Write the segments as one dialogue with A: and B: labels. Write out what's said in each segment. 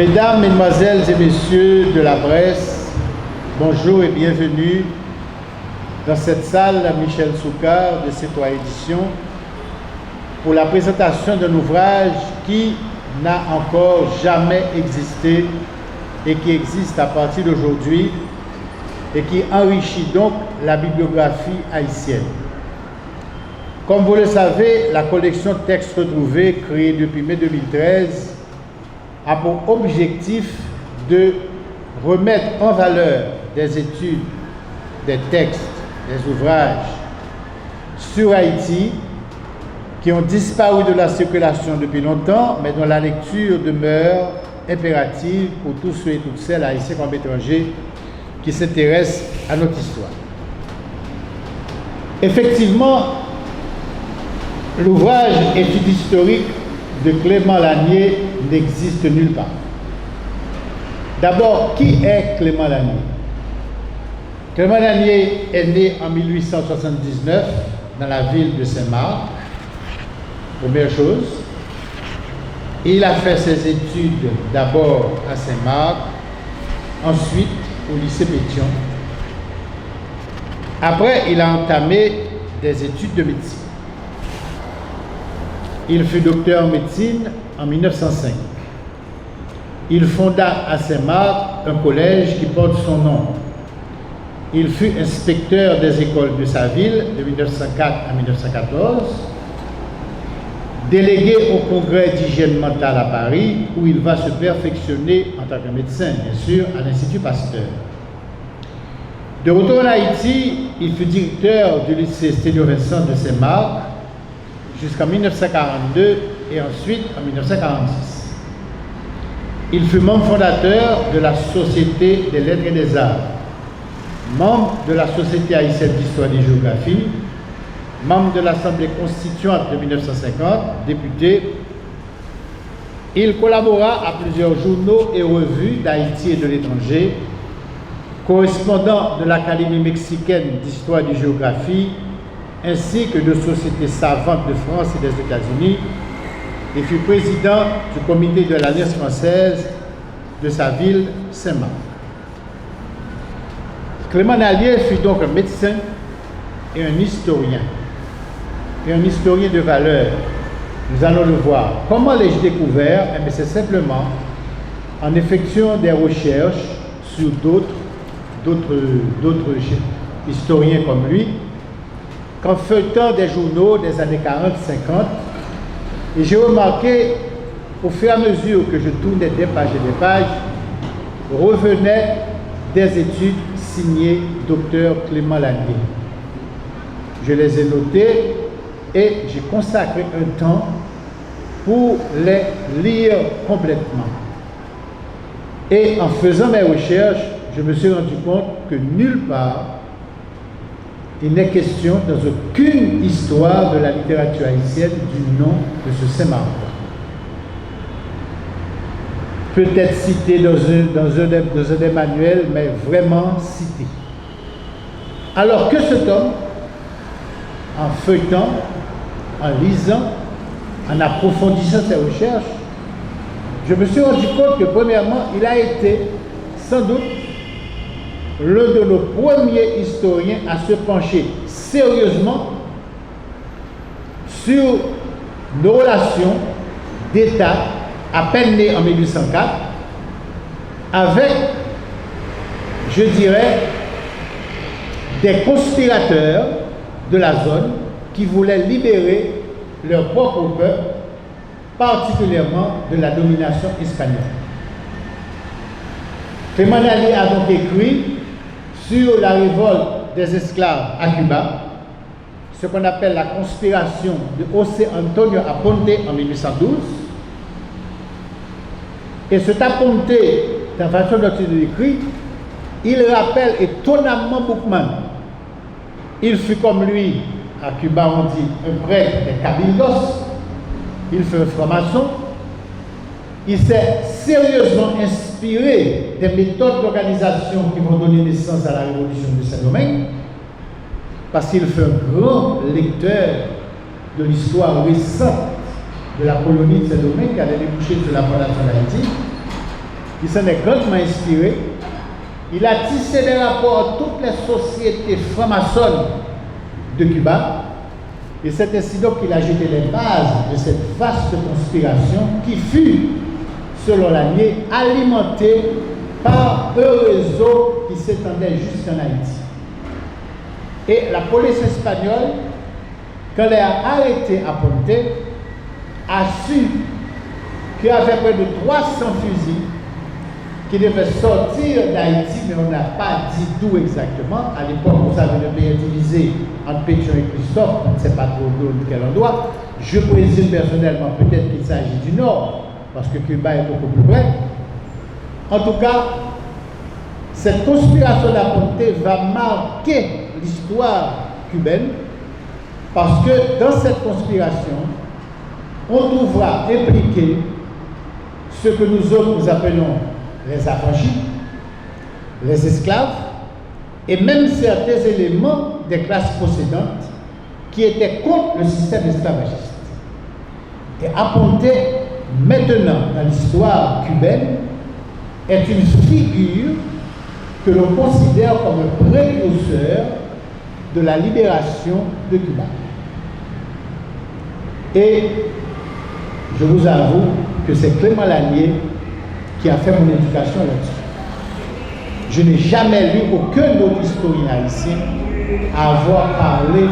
A: Mesdames, Mesdemoiselles et Messieurs de la presse, bonjour et bienvenue dans cette salle Michel Soukar de C3 Éditions pour la présentation d'un ouvrage qui n'a encore jamais existé et qui existe à partir d'aujourd'hui et qui enrichit donc la bibliographie haïtienne. Comme vous le savez, la collection Textes retrouvés, créée depuis mai 2013, a pour objectif de remettre en valeur des études, des textes, des ouvrages sur Haïti qui ont disparu de la circulation depuis longtemps, mais dont la lecture demeure impérative pour tous ceux et toutes celles, haïtiens comme étrangers, qui s'intéressent à notre histoire. Effectivement, l'ouvrage Études historiques de Clément Lanier n'existe nulle part. D'abord, qui est Clément Lanier? Clément Lanier est né en 1879 dans la ville de Saint-Marc, première chose. Il a fait ses études d'abord à Saint-Marc, ensuite au lycée Pétion. Après, il a entamé des études de médecine. Il fut docteur en médecine en 1905. Il fonda à Saint-Marc un collège qui porte son nom. Il fut inspecteur des écoles de sa ville de 1904 à 1914, délégué au congrès d'hygiène mentale à Paris, où il va se perfectionner en tant que médecin, bien sûr, à l'Institut Pasteur. De retour en Haïti, il fut directeur du lycée Sténio-Vincent de Saint-Marc jusqu'en 1942 et ensuite en 1946. Il fut membre fondateur de la Société des Lettres et des Arts, membre de la Société haïtienne d'Histoire et de Géographie, membre de l'Assemblée constituante de 1950, député. Il collabora à plusieurs journaux et revues d'Haïti et de l'étranger, correspondant de l'Académie mexicaine d'Histoire et de Géographie, ainsi que de sociétés savantes de France et des États-Unis, et fut président du comité de l'Alliance française de sa ville, Saint-Marc. Clément Lanier fut donc un médecin et un historien de valeur. Nous allons le voir. Comment l'ai-je découvert? Eh bien, c'est simplement en effectuant des recherches sur d'autres historiens comme lui, qu'en feuilletant des journaux des années 40-50, et j'ai remarqué, au fur et à mesure que je tournais des pages et des pages, revenaient des études signées Dr Clément Lanier. Je les ai notées et j'ai consacré un temps pour les lire complètement. Et en faisant mes recherches, je me suis rendu compte que nulle part il n'est question dans aucune histoire de la littérature haïtienne du nom de ce Saint-Marc. Peut-être cité dans un des manuels, mais vraiment cité. Alors que cet homme, en feuilletant, en lisant, en approfondissant ses recherches, je me suis rendu compte que premièrement, il a été sans doute l'un de nos premiers historiens à se pencher sérieusement sur nos relations d'État à peine nées en 1804 avec, je dirais, des conspirateurs de la zone qui voulaient libérer leur propre peuple, particulièrement de la domination espagnole. Clément Lanier a donc écrit sur la révolte des esclaves à Cuba, ce qu'on appelle la conspiration de José Antonio Aponte en 1812. Et cet Aponte, dans la façon dont il écrit, il rappelle étonnamment Boukman. Il fut comme lui, à Cuba on dit, un prêtre des Cabildos, il fut un franc-maçon, il s'est sérieusement inspiré des méthodes d'organisation qui vont donner naissance à la révolution de Saint-Domingue, parce qu'il fut un grand lecteur de l'histoire récente de la colonie de Saint-Domingue qui allait déboucher sur la fondation d'Haïti. qui s'en est grandement inspiré. Il a tissé des rapports à toutes les sociétés franc-maçonnes de Cuba. Et c'est ainsi donc qu'il a jeté les bases de cette vaste conspiration qui fut, selon Lanier, alimentée par un réseau qui s'étendait jusqu'en Haïti. Et la police espagnole, quand elle a arrêté Aponte, a su qu'il y avait près de 300 fusils qui devaient sortir d'Haïti, mais on n'a pas dit d'où exactement. À l'époque, vous savez, le pays divisé entre Pétion et Christophe, on ne sait pas trop de quel endroit. Je présume personnellement peut-être qu'il s'agit du Nord, parce que Cuba est beaucoup plus près. En tout cas, cette conspiration d'Aponte va marquer l'histoire cubaine, parce que dans cette conspiration, on trouvera impliqué ce que nous autres nous appelons les affranchis, les esclaves, et même certains éléments des classes possédantes qui étaient contre le système esclavagiste. Et Aponte, maintenant dans l'histoire cubaine, est une figure que l'on considère comme un précurseur de la libération de Cuba. Et je vous avoue que c'est Clément Lanier qui a fait mon éducation là-dessus. Je n'ai jamais lu aucun autre historien haïtien avoir parlé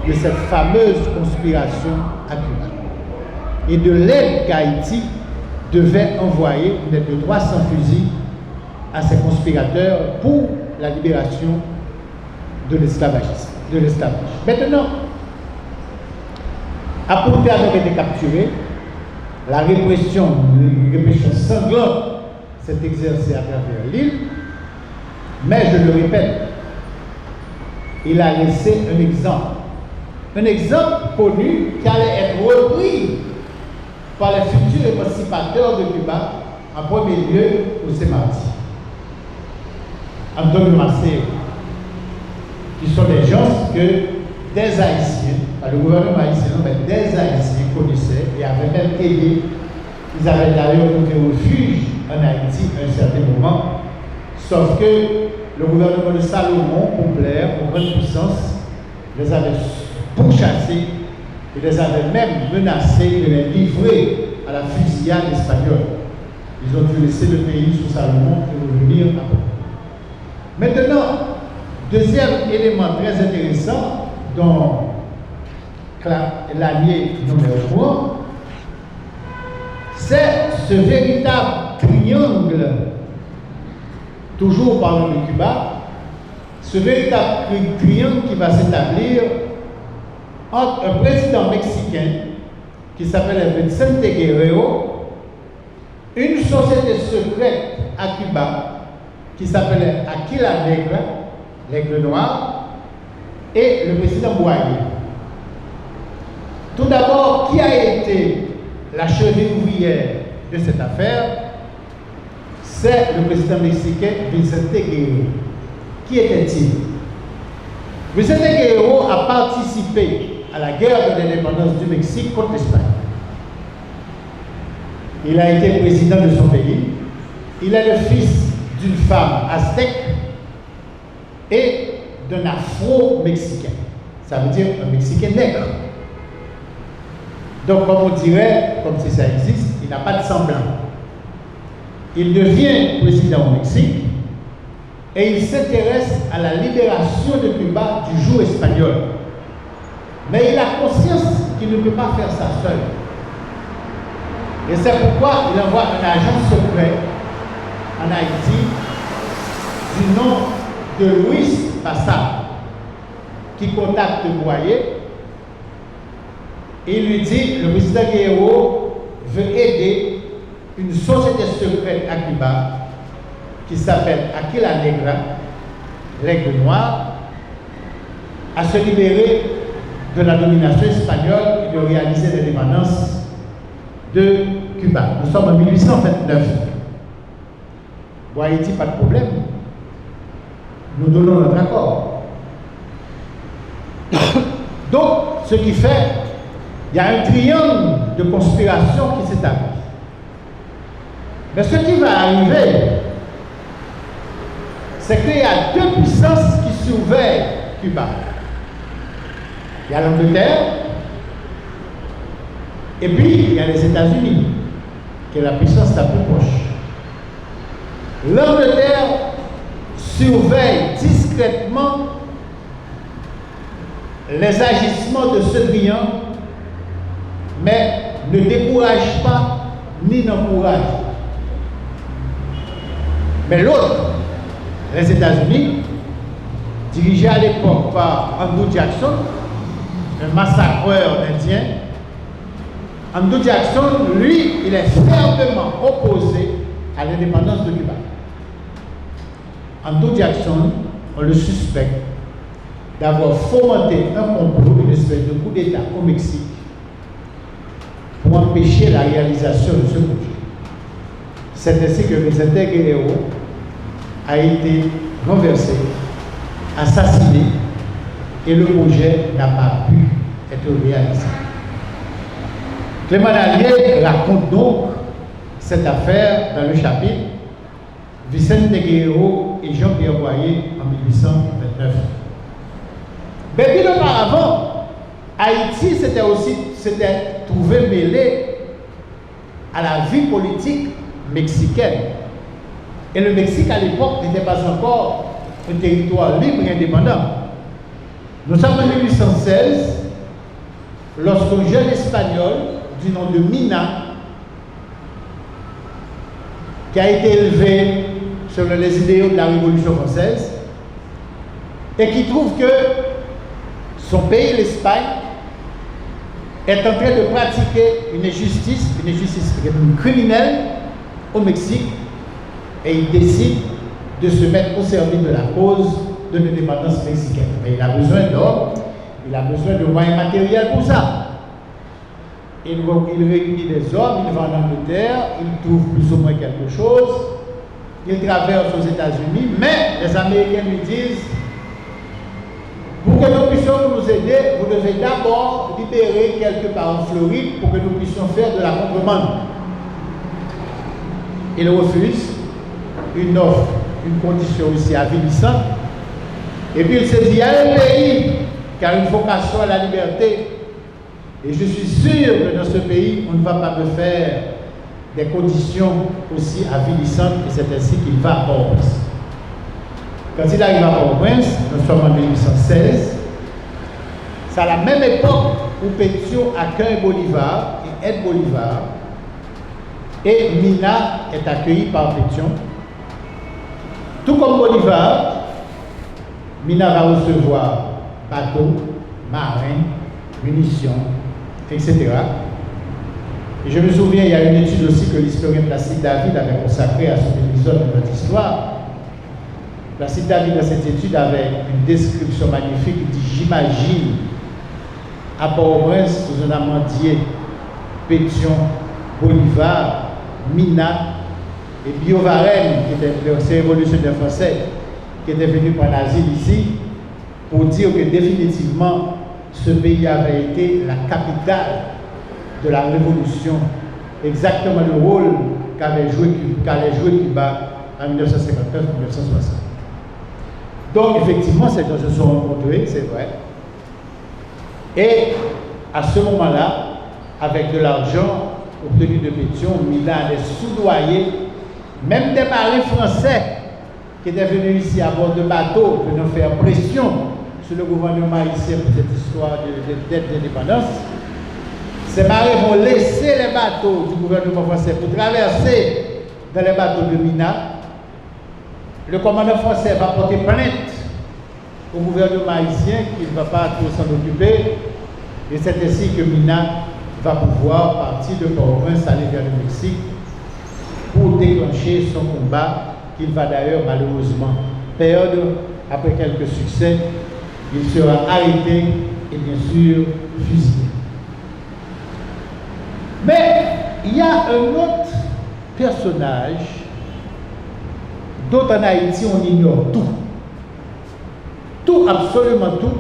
A: de cette fameuse conspiration à Cuba et de l'aide qu'Haïti devait envoyer de 300 fusils à ces conspirateurs pour la libération de l'esclavage. Maintenant, Aponte avait été capturé, la répression sanglante s'est exercée à travers l'île, mais je le répète, il a laissé un exemple connu qui allait être repris par les futurs émancipateurs de Cuba, en premier lieu José Martí, Antonio Maceo, qui sont des gens que des Haïtiens, pas le gouvernement haïtien, mais des Haïtiens connaissaient et avaient même aidé. Ils avaient d'ailleurs trouvé refuge en Haïti à un certain moment, sauf que le gouvernement de Salomon, pour plaire aux grandes puissances, les avait pourchassés et les avait même menacés de les livrer à la fusillade espagnole. Ils ont dû laisser le pays sous Salomon et revenir à Cuba. Maintenant, deuxième élément très intéressant dont Lanier nommé au courant, c'est ce véritable triangle, toujours parlant de Cuba, ce véritable triangle qui va s'établir entre un président mexicain qui s'appelle Vicente Guerrero, une société secrète à Cuba qui s'appelait Aquila Negra, l'aigle noir, et le président Boyer. Tout d'abord, qui a été la cheville ouvrière de cette affaire? C'est le président mexicain Vicente Guerrero. Qui était-il? Vicente Guerrero a participé à la guerre de l'indépendance du Mexique contre l'Espagne. Il a été président de son pays. Il est le fils d'une femme aztèque et d'un afro-mexicain. Ça veut dire un Mexicain nègre. Donc, comme on dirait, comme si ça existe, il n'a pas de semblant. Il devient président au Mexique et il s'intéresse à la libération de Cuba du joug espagnol. Mais il a conscience qu'il ne peut pas faire ça seul. Et c'est pourquoi il envoie un agent secret en Haïti du nom de Luis Passa, qui contacte Boyer. Et il lui dit, le président Guerrero veut aider une société secrète à Cuba qui s'appelle Aquila Negra, l'aigle noir, à se libérer de la domination espagnole et de réaliser l'indépendance de Cuba. Nous sommes en 1829. Bon, Haïti, pas de problème. Nous donnons notre accord. Donc, ce qui fait, il y a un triangle de conspiration qui s'établit. Mais ce qui va arriver, c'est qu'il y a deux puissances qui surveillent Cuba. Il y a l'Angleterre, et puis il y a les États-Unis, qui est la puissance la plus proche. L'Angleterre surveille discrètement les agissements de ce brillant, mais ne décourage pas ni n'encourage. Mais l'autre, les États-Unis, dirigés à l'époque par Andrew Jackson, un massacreur d'Indiens, Andrew Jackson, lui, il est fermement opposé à l'indépendance de Cuba. Andrew Jackson, on le suspecte d'avoir fomenté un complot, une espèce de coup d'État au Mexique, pour empêcher la réalisation de ce projet. C'est ainsi que Vicente Guerrero a été renversé, assassiné, et le projet n'a pas pu être réalisé. Clément Dallier raconte donc cette affaire dans le chapitre Vicente Guerrero et Jean-Pierre Boyer en 1829. Mais bien auparavant, Haïti s'était trouvé mêlé à la vie politique mexicaine. Et le Mexique à l'époque n'était pas encore un territoire libre et indépendant. Nous sommes en 1816, lorsqu'un jeune espagnol du nom de Mina, qui a été élevé selon les idéaux de la Révolution française, et qui trouve que son pays, l'Espagne, est en train de pratiquer une justice criminelle au Mexique, et il décide de se mettre au service de la cause de l'indépendance mexicaine. Mais il a besoin d'hommes, il a besoin de moyens matériels pour ça. Il réunit des hommes, il va en Angleterre, il trouve plus ou moins quelque chose, il traverse aux États-Unis, mais les Américains lui disent: pour que nous puissions nous aider, vous devez d'abord libérer quelque part en Floride pour que nous puissions faire de la contrebande. Il refuse une offre, une condition aussi avilissante. Et puis il se dit: il y a un pays qui a une vocation à la liberté. Et je suis sûr que dans ce pays, on ne va pas me faire des conditions aussi avilissantes, et c'est ainsi qu'il va à Port-au-Prince. Quand il arrive à Port-au-Prince, nous sommes en 1816, c'est à la même époque où Pétion accueille Bolivar et aide Bolivar, et Mina est accueillie par Pétion. Tout comme Bolivar, Mina va recevoir bateaux, marins, munitions, etc. Et je me souviens, il y a une étude aussi que l'historien Placide David avait consacrée à cet épisode de notre histoire. Placide David, dans cette étude, avait une description magnifique. Il dit: j'imagine à Port-au-Prince, sous un amandier, Pétion, Bolivar, Mina et Biovaren, qui était le révolutionnaire français, qui était venu prendre l'asile ici, pour dire que définitivement, ce pays avait été la capitale de la révolution, exactement le rôle qu'allait jouer Cuba en 1959-1960. Donc effectivement, ces gens se sont rencontrés, c'est vrai. Et à ce moment-là, avec de l'argent obtenu de Pétion, Mina allait soudoyer même des marins français qui étaient venus ici à bord de bateaux, venant faire pression sur le gouvernement haïtien pour cette histoire d'aide d'indépendance. Ces marins vont laisser les bateaux du gouvernement français pour traverser dans les bateaux de Mina. Le commandant français va porter plainte au gouvernement haïtien qu'il ne va pas trop s'en occuper. Et c'est ainsi que Mina va pouvoir partir de Port-au-Prince, aller vers le Mexique pour déclencher son combat, qu'il va d'ailleurs malheureusement perdre. Après quelques succès, il sera arrêté et bien sûr fusillé. Mais il y a un autre personnage dont en Haïti on ignore tout. Tout, absolument tout.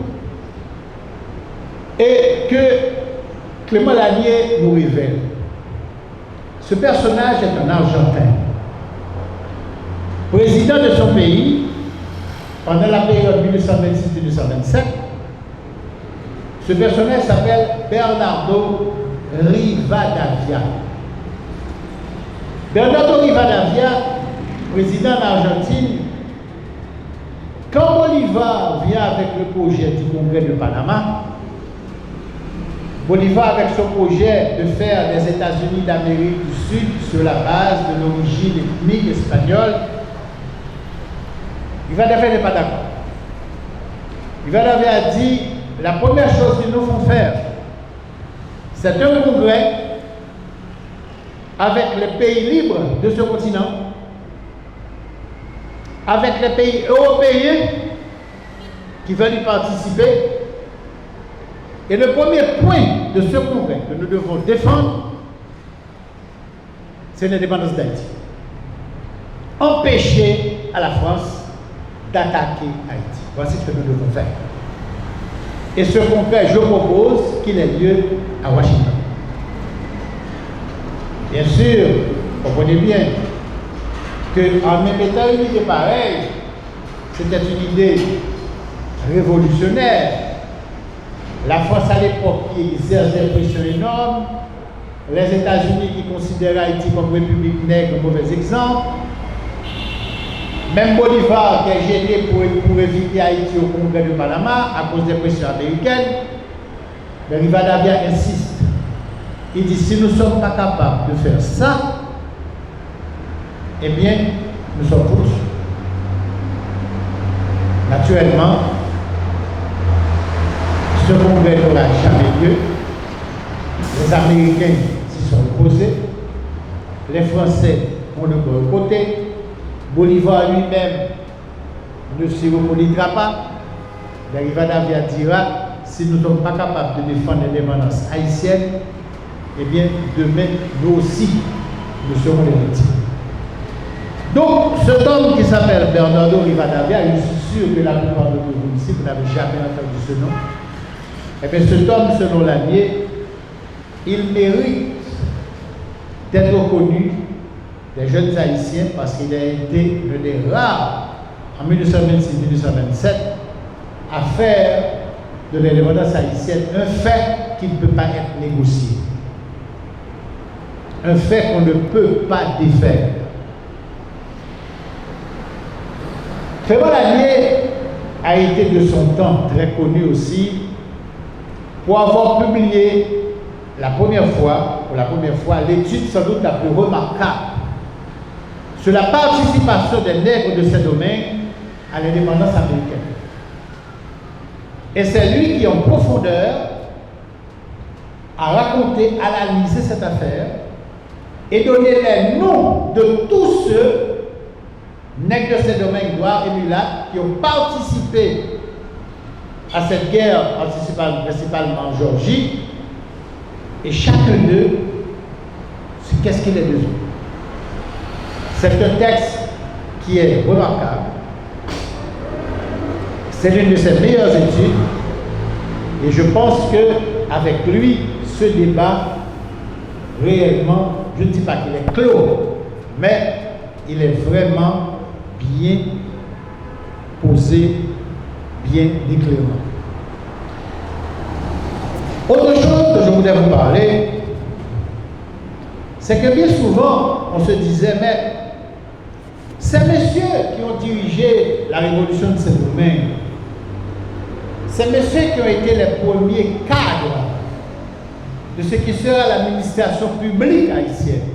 A: Et que Clément Lanier nous révèle. Ce personnage est un Argentin. président de son pays, pendant la période 1926-1927, ce personnage s'appelle Bernardo Rivadavia. Bernardo Rivadavia, président d'Argentine, quand Bolivar vient avec le projet du Congrès de Panama, Bolivar avec son projet de faire des États-Unis d'Amérique du Sud sur la base de l'origine ethnique espagnole, Rivadavia n'est pas d'accord. Rivadavia a dit, la première chose qu'ils nous font faire, c'est un congrès avec les pays libres de ce continent, avec les pays européens qui veulent y participer. Et le premier point de ce congrès que nous devons défendre, c'est l'indépendance d'Haïti. Empêcher à la France d'attaquer Haïti. Voici ce que nous devons faire. Et ce congrès, je propose qu'il ait lieu à Washington. Bien sûr, comprenez bien qu'en mettant une idée pareille, c'était une idée révolutionnaire. La France à l'époque qui exerce des pressions énormes, les États-Unis qui considèrent Haïti comme république nègre, mauvais exemple. Même Bolivar qui est gêné pour éviter Haïti au Congrès de Panama à cause des pressions américaines. Mais Rivadavia insiste. Il dit si nous ne sommes pas capables de faire ça, eh bien, nous sommes foutus. Naturellement, ce congrès n'aura jamais lieu. Les Américains s'y sont opposés. Les Français ont le côté. Bolivar lui-même ne s'y reconnaîtra pas. Mais Rivadavia dira si nous ne sommes pas capables de défendre l'indépendance haïtienne, eh bien, demain, nous aussi, nous serons les victimes. Donc, cet homme qui s'appelle Bernardo Rivadavia, je suis sûr que la plupart de vous ici, vous n'avez jamais entendu ce nom. Eh bien, cet homme, selon Lanier, il mérite d'être reconnu des jeunes haïtiens parce qu'il a été l'un des rares, en 1926-1927, à faire de l'indépendance haïtienne un fait qui ne peut pas être négocié. Un fait qu'on ne peut pas défaire. Clément Lanier a été de son temps très connu aussi pour avoir publié pour la première fois, l'étude sans doute la plus remarquable sur la participation des nègres de ces domaines à l'indépendance américaine. Et c'est lui qui, en profondeur, a raconté, analysé cette affaire et donné les noms de tous ceux, nègres de ces domaines, noirs et mulâtres, qui ont participé à cette guerre, principalement en Géorgie, et chacun d'eux, qu'est-ce qu'il est devenu. C'est un texte qui est remarquable. C'est l'une de ses meilleures études. Et je pense qu'avec lui, ce débat, réellement, je ne dis pas qu'il est clos, mais il est vraiment bien posé, bien éclairant. Autre chose que je voulais vous parler, c'est que bien souvent, on se disait, mais ces messieurs qui ont dirigé la révolution de Saint-Domingue, ces messieurs qui ont été les premiers cadres de ce qui sera l'administration publique haïtienne,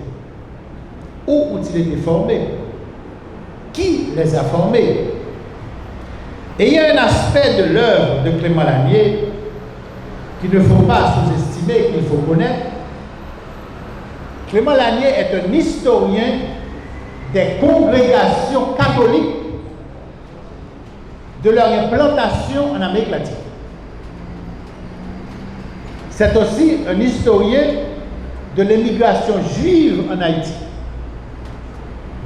A: où ont-ils été formés? Qui les a formés? Et il y a un aspect de l'œuvre de Clément Lanier qu'il ne faut pas sous-estimer, qu'il faut connaître. Clément Lanier est un historien des congrégations catholiques de leur implantation en Amérique latine. C'est aussi un historien de l'émigration juive en Haïti.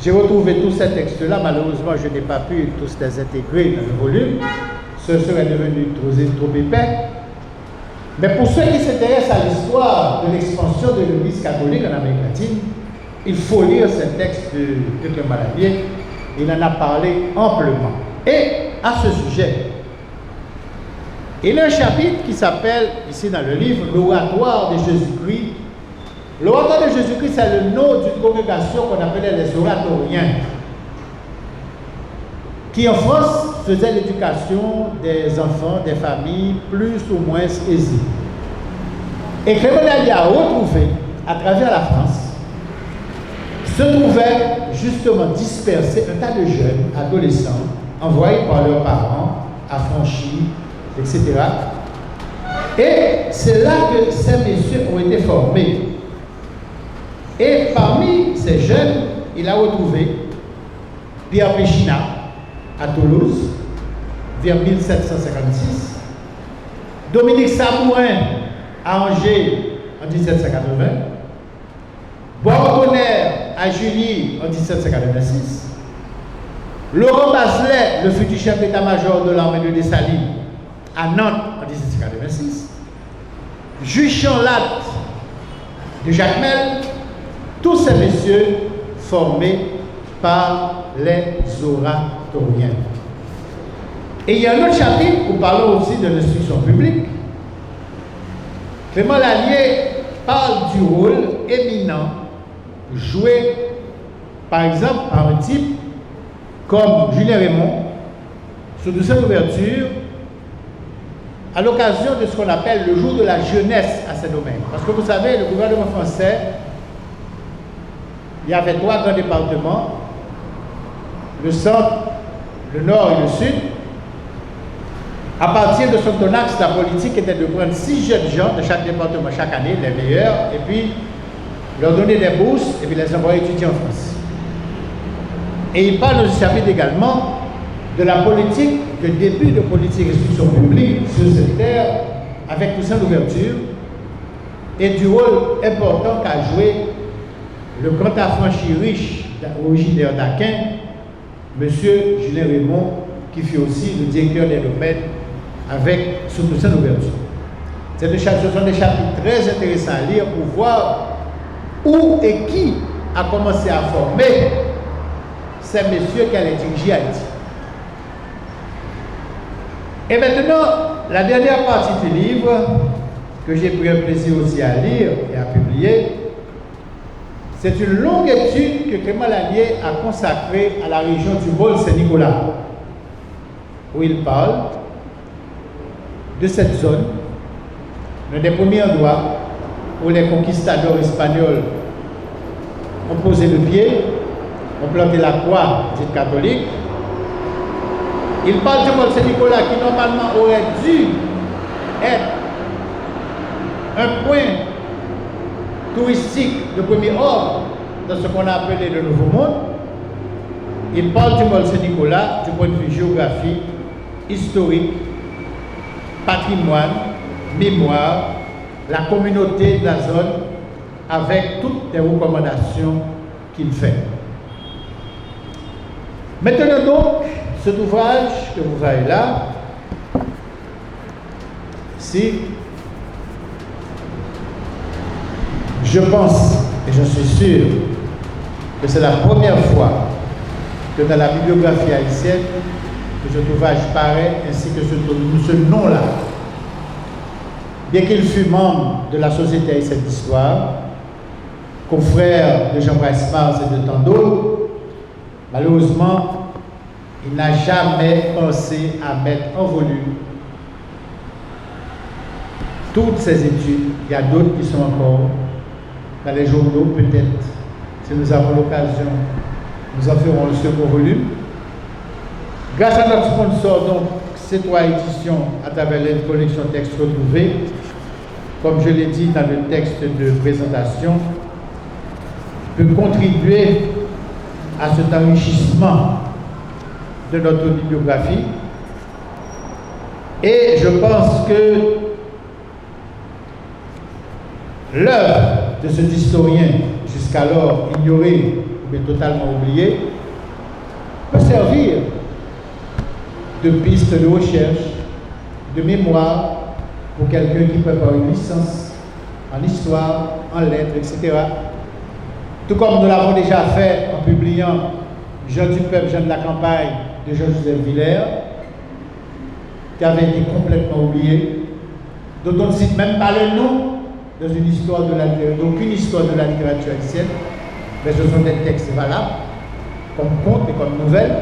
A: J'ai retrouvé tous ces textes-là, malheureusement je n'ai pas pu tous les intégrer dans le volume, ce serait devenu trop épais. Mais pour ceux qui s'intéressent à l'histoire de l'expansion de l'Église catholique en Amérique latine, il faut lire ces textes de Clément Lanier il en a parlé amplement. Et à ce sujet, il y a un chapitre qui s'appelle, ici dans le livre, l'oratoire de Jésus-Christ. L'oratoire de Jésus-Christ, c'est le nom d'une congrégation qu'on appelait les oratoriens, qui en France faisait l'éducation des enfants, des familles plus ou moins aisées. Et Clément Lallier a retrouvé, à travers la France, se trouvaient justement dispersés un tas de jeunes, adolescents, envoyés par leurs parents, affranchis, etc. Et c'est là que ces messieurs ont été formés. Et parmi ces jeunes, il a retrouvé Pierre Péchina à Toulouse, vers 1756, Dominique Sabourin à Angers en 1780, Borgonner à Juilly en 1786, Laurent Bazelet, le futur chef d'état-major de l'armée de Dessalines, à Nantes en 1786, Jules Latte de Jacmel, tous ces messieurs formés par les oratoriens. Et il y a un autre chapitre où parlons aussi de l'instruction publique. Clément Lallier parle du rôle éminent joué, par exemple, par un type comme Julien Raymond, sous cette ouverture, à l'occasion de ce qu'on appelle le jour de la jeunesse à ces domaines. Parce que vous savez, le gouvernement français, il y avait 3 grands départements, le centre, le nord et le sud. À partir de son axe, la politique était de prendre 6 jeunes gens de chaque département chaque année, les meilleurs, et puis leur donner des bourses et puis les envoyer étudier en France. Et il parle dans ce chapitre également de la politique, de début de politique d'instruction publique sur cette terre, avec tout ça l'ouverture, et du rôle important qu'a joué le grand affranchi riche originaire d'Aquin, M. Julien Raymond, qui fut aussi le directeur des domaines avec surtout cette ouverture. Ce sont des chapitres très intéressants à lire pour voir où et qui a commencé à former ces messieurs qui allaient diriger Haïti. Et maintenant, la dernière partie du livre, que j'ai pris un plaisir aussi à lire et à publier, c'est une longue étude que Clément Lallier a consacrée à la région du Môle-Saint-Nicolas, où il parle de cette zone, l'un des premiers endroits où les conquistadors espagnols ont posé le pied, ont planté la croix dite catholique. Il parle du Môle-Saint-Nicolas qui normalement aurait dû être un point touristique de premier ordre dans ce qu'on a appelé le Nouveau Monde. Il parle du Môle-Saint-Nicolas du point de vue géographique, historique, patrimoine, mémoire, la communauté de la zone, avec toutes les recommandations qu'il fait. Maintenant donc, cet ouvrage que vous voyez là, si je pense, et je suis sûr, que c'est la première fois que dans la bibliographie haïtienne, que cet ouvrage paraît ainsi que ce nom-là. Bien qu'il fût membre de la Société haïtienne d'histoire, confrère de Jean-Baptiste Mars et de tant d'autres, malheureusement, il n'a jamais pensé à mettre en volume toutes ces études. Il y a d'autres qui sont encore dans les journaux, peut-être. Si nous avons l'occasion, nous en ferons le second volume. Grâce à notre sponsor, donc, C3 Éditions, à travers les collections textes retrouvés, comme je l'ai dit dans le texte de présentation, peut contribuer à cet enrichissement de notre bibliographie. Et je pense que l'œuvre de cet historien, jusqu'alors ignoré mais totalement oublié, peut servir de piste de recherche, de mémoire pour quelqu'un qui prépare une licence en histoire, en lettres, etc. Tout comme nous l'avons déjà fait en publiant Jean du peuple, Jean de la campagne de Jean-Joseph Villers, qui avait été complètement oublié, dont on ne cite même pas le nom dans une histoire de d'aucune histoire de la littérature haïtienne, mais ce sont des textes valables, comme contes et comme nouvelles.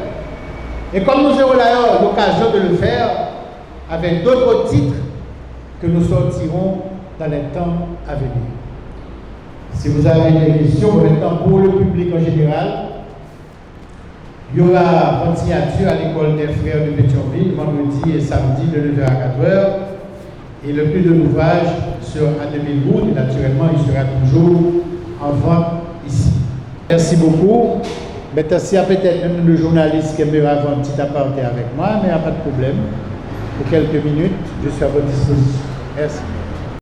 A: Et comme nous aurons d'ailleurs l'occasion de le faire avec d'autres titres que nous sortirons dans les temps à venir. Si vous avez des questions, maintenant pour le public en général, il y aura votre signature à l'école des frères de Pétionville, vendredi et samedi de 9h à 4h. Et le plus de l'ouvrage sur Anne Milbourg, et naturellement, il sera toujours en vente ici. Merci beaucoup. Maintenant, s'il y a peut-être même le journaliste qui aimerait avoir un petit aparté avec moi, mais il n'y a pas de problème. Pour quelques minutes, je suis à votre disposition. Merci.